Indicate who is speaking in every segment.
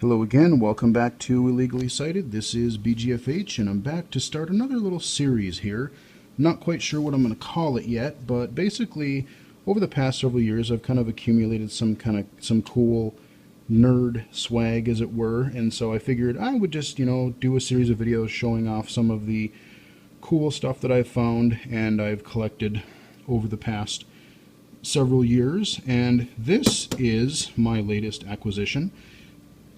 Speaker 1: Hello again, welcome back to Illegally Cited. This is BGFH, and I'm back to start another little series here. Not quite sure what I'm going to call it yet, but basically, over the past several years, I've kind of accumulated some cool nerd swag, as it were, and so I figured I would just, do a series of videos showing off some of the cool stuff that I've found and I've collected over the past several years, and this is my latest acquisition.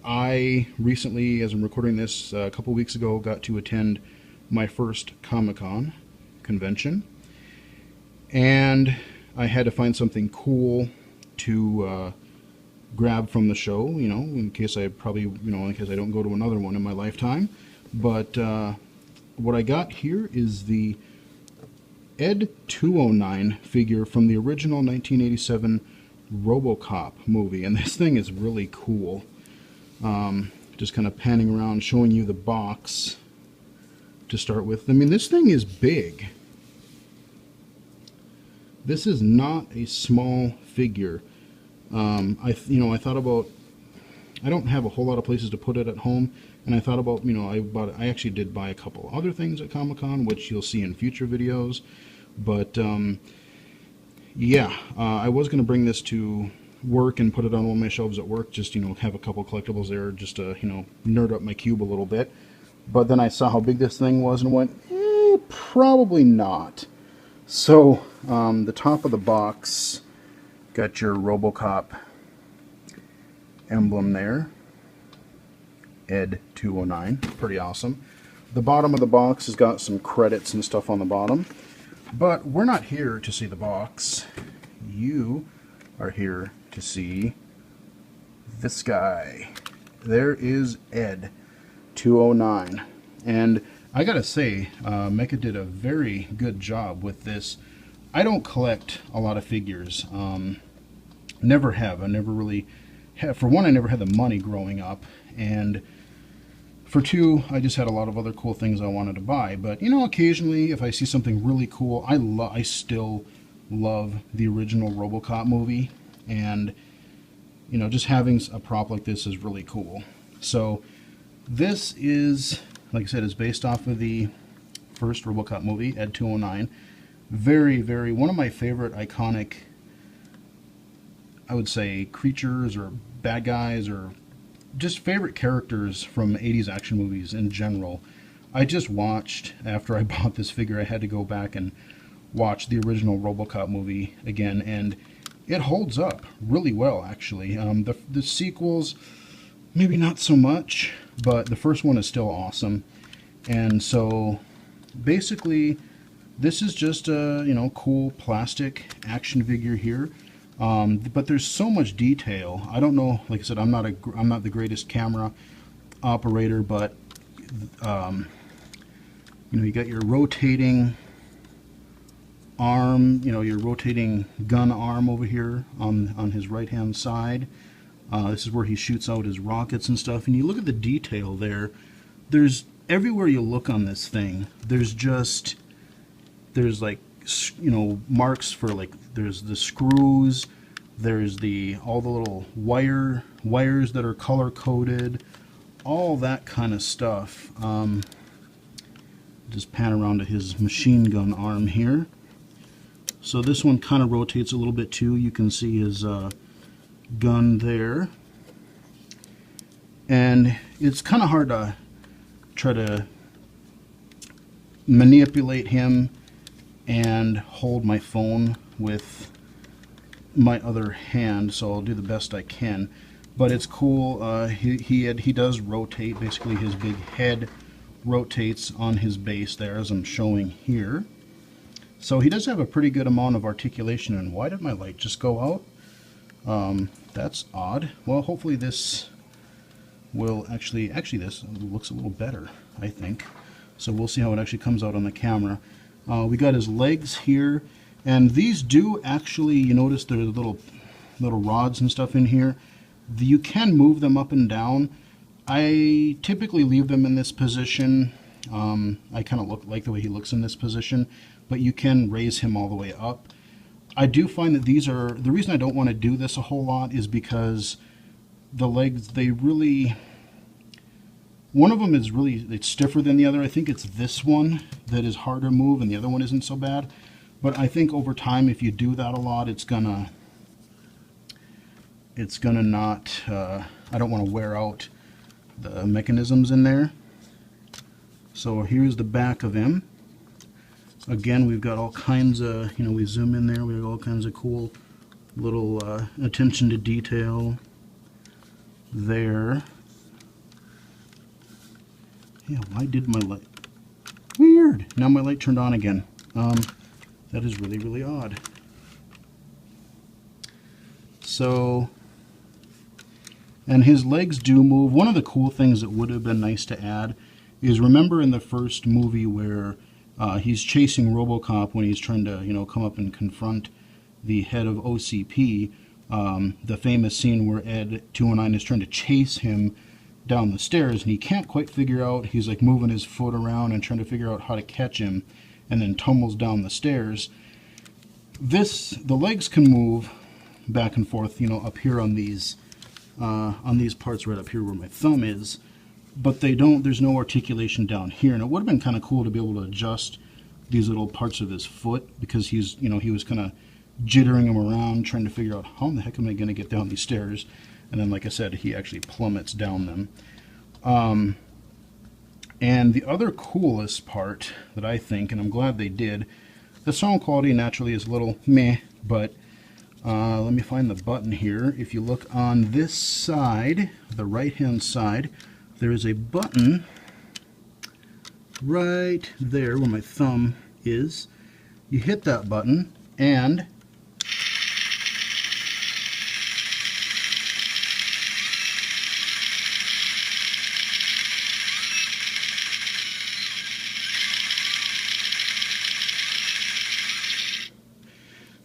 Speaker 1: I recently, as I'm recording this, a couple weeks ago, got to attend my first Comic-Con convention, and I had to find something cool to grab from the show, in case I don't go to another one in my lifetime. But what I got here is the Ed 209 figure from the original 1987 RoboCop movie, and this thing is really cool. Just kind of panning around, showing you the box to start with. I mean, this thing is big. This is not a small figure. I thought about, I don't have a whole lot of places to put it at home, and I thought about, I actually did buy a couple other things at Comic-Con, which you'll see in future videos, but I was going to bring this to work and put it on one of my shelves at work, just have a couple collectibles there, just to nerd up my cube a little bit. But then I saw how big this thing was and went, probably not. So the top of the box got your RoboCop emblem there, Ed 209, pretty awesome. The bottom of the box has got some credits and stuff on the bottom, but we're not here to see the box. You are here to see this guy. There is Ed 209, and I gotta say, NECA did a very good job with this. I don't collect a lot of figures, never have. I never really have. For one, I never had the money growing up, and for two, I just had a lot of other cool things I wanted to buy. But occasionally, if I see something really cool, I still love the original RoboCop movie, and just having a prop like this is really cool. So this is, like I said, is based off of the first RoboCop movie, Ed 209. Very, one of my favorite iconic, I would say, creatures or bad guys, or just favorite characters from 80s action movies in general. I just watched, after I bought this figure, I had to go back and watch the original RoboCop movie again, and it holds up really well, actually. The sequels, maybe not so much, but the first one is still awesome. And so basically, this is just a cool plastic action figure here. But there's so much detail. I don't know, like I said, I'm not the greatest camera operator, but you got your rotating arm, your rotating gun arm over here on his right hand side. This is where he shoots out his rockets and stuff, and you look at the detail there. There's, everywhere you look on this thing, there's like marks for, like, there's the screws, there's all the little wires that are color coded, all that kind of stuff. Just pan around to his machine gun arm here. So this one kind of rotates a little bit too. You can see his gun there. And it's kind of hard to try to manipulate him and hold my phone with my other hand, so I'll do the best I can. But it's cool. He does rotate. Basically, his big head rotates on his base there, as I'm showing here. So he does have a pretty good amount of articulation. And why did my light just go out? That's odd. Well, hopefully this will actually this looks a little better, I think. So we'll see how it actually comes out on the camera. We got his legs here, and these do actually, you notice there's little rods and stuff in here. You can move them up and down. I typically leave them in this position. I kind of like the way he looks in this position, but you can raise him all the way up. I do find that these are, the reason I don't want to do this a whole lot is because the legs, they really, One of them is it's stiffer than the other. I think it's this one that is harder to move and the other one isn't so bad. But I think over time, if you do that a lot, it's gonna not, I don't want to wear out the mechanisms in there. So here's the back of him. Again, we've got all kinds of, we zoom in there, we have all kinds of cool little attention to detail there. Yeah, why did my light? Weird. Now my light turned on again. That is really, really odd. So, and his legs do move. One of the cool things that would have been nice to add is, remember in the first movie where he's chasing RoboCop when he's trying to, come up and confront the head of OCP, the famous scene where Ed 209 is trying to chase him down the stairs, and he can't quite figure out, he's like moving his foot around and trying to figure out how to catch him, and then tumbles down the stairs. The legs can move back and forth, up here on these parts right up here where my thumb is, but they don't, there's no articulation down here. And it would have been kind of cool to be able to adjust these little parts of his foot, because he's, he was kind of jittering him around, trying to figure out how the heck am I going to get down these stairs. And then, like I said, he actually plummets down them. And the other coolest part that I think, and I'm glad they did, the sound quality naturally is a little meh, but let me find the button here. If you look on this side, the right-hand side, there is a button right there where my thumb is. You hit that button, and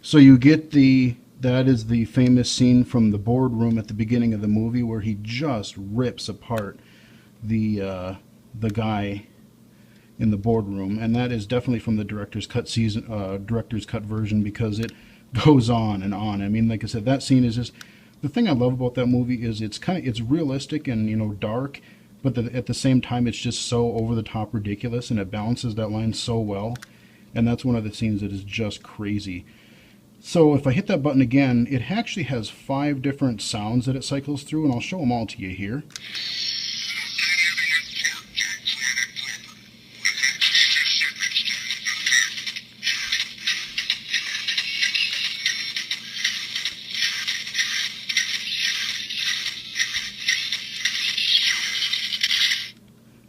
Speaker 1: so you get that is the famous scene from the boardroom at the beginning of the movie where he just rips apart the guy in the boardroom, and that is definitely from the director's cut version, because it goes on and on. I mean, like I said, that scene is just, the thing I love about that movie is it's realistic and dark, but at the same time it's just so over the top ridiculous, and it balances that line so well. And that's one of the scenes that is just crazy. So if I hit that button again, it actually has 5 different sounds that it cycles through, and I'll show them all to you here.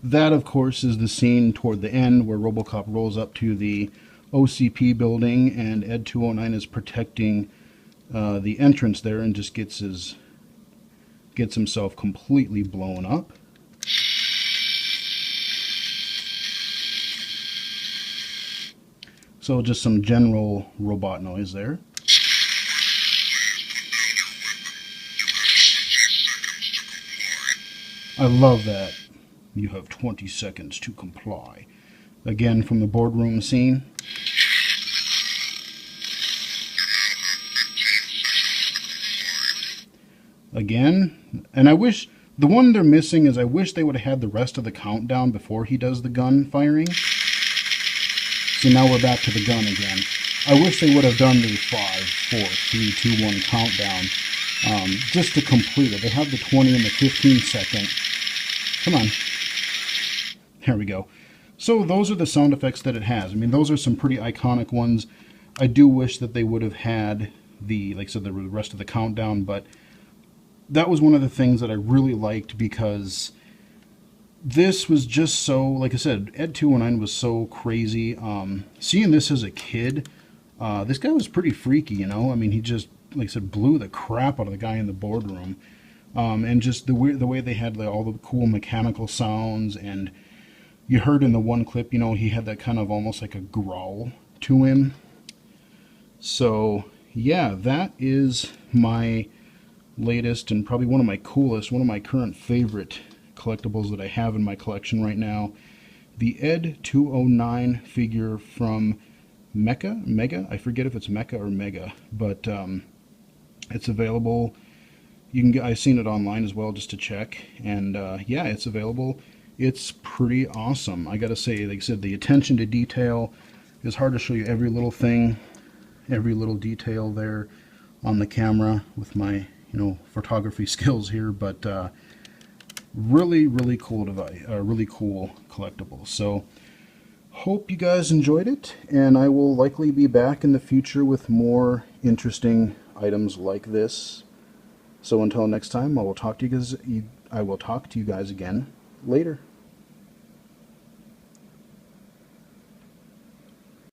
Speaker 1: That, of course, is the scene toward the end where RoboCop rolls up to the OCP building, and Ed 209 is protecting the entrance there, and just gets himself completely blown up. So just some general robot noise there. I love that. You have 20 seconds to comply. Again, from the boardroom scene. Again, and I wish, the one they're missing is, I wish they would have had the rest of the countdown before he does the gun firing. So now we're back to the gun again. I wish they would have done the 5, 4, 3, 2, 1 countdown, just to complete it. They have the 20 and the 15 second. Come on. There we go. So those are the sound effects that it has. I mean, those are some pretty iconic ones. I do wish that they would have had the, like I said, the rest of the countdown, but that was one of the things that I really liked, because this was just so, like I said, Ed 209 was so crazy. Seeing this as a kid, this guy was pretty freaky, I mean, he just, like I said, blew the crap out of the guy in the boardroom. And just the way they had all the cool mechanical sounds, and you heard in the one clip, he had that kind of almost like a growl to him. So, yeah, that is my latest and probably one of my coolest, one of my current favorite collectibles that I have in my collection right now. The Ed 209 figure from Mega? I forget if it's Mecha or Mega, but it's available. You can get, I've seen it online as well just to check, and yeah, it's available It's pretty awesome. I gotta say, like I said, the attention to detail is hard to show you every little thing, every little detail there on the camera with my photography skills here, but really cool device, really cool collectible. So hope you guys enjoyed it, and I will likely be back in the future with more interesting items like this. So until next time, I will talk to you guys again later.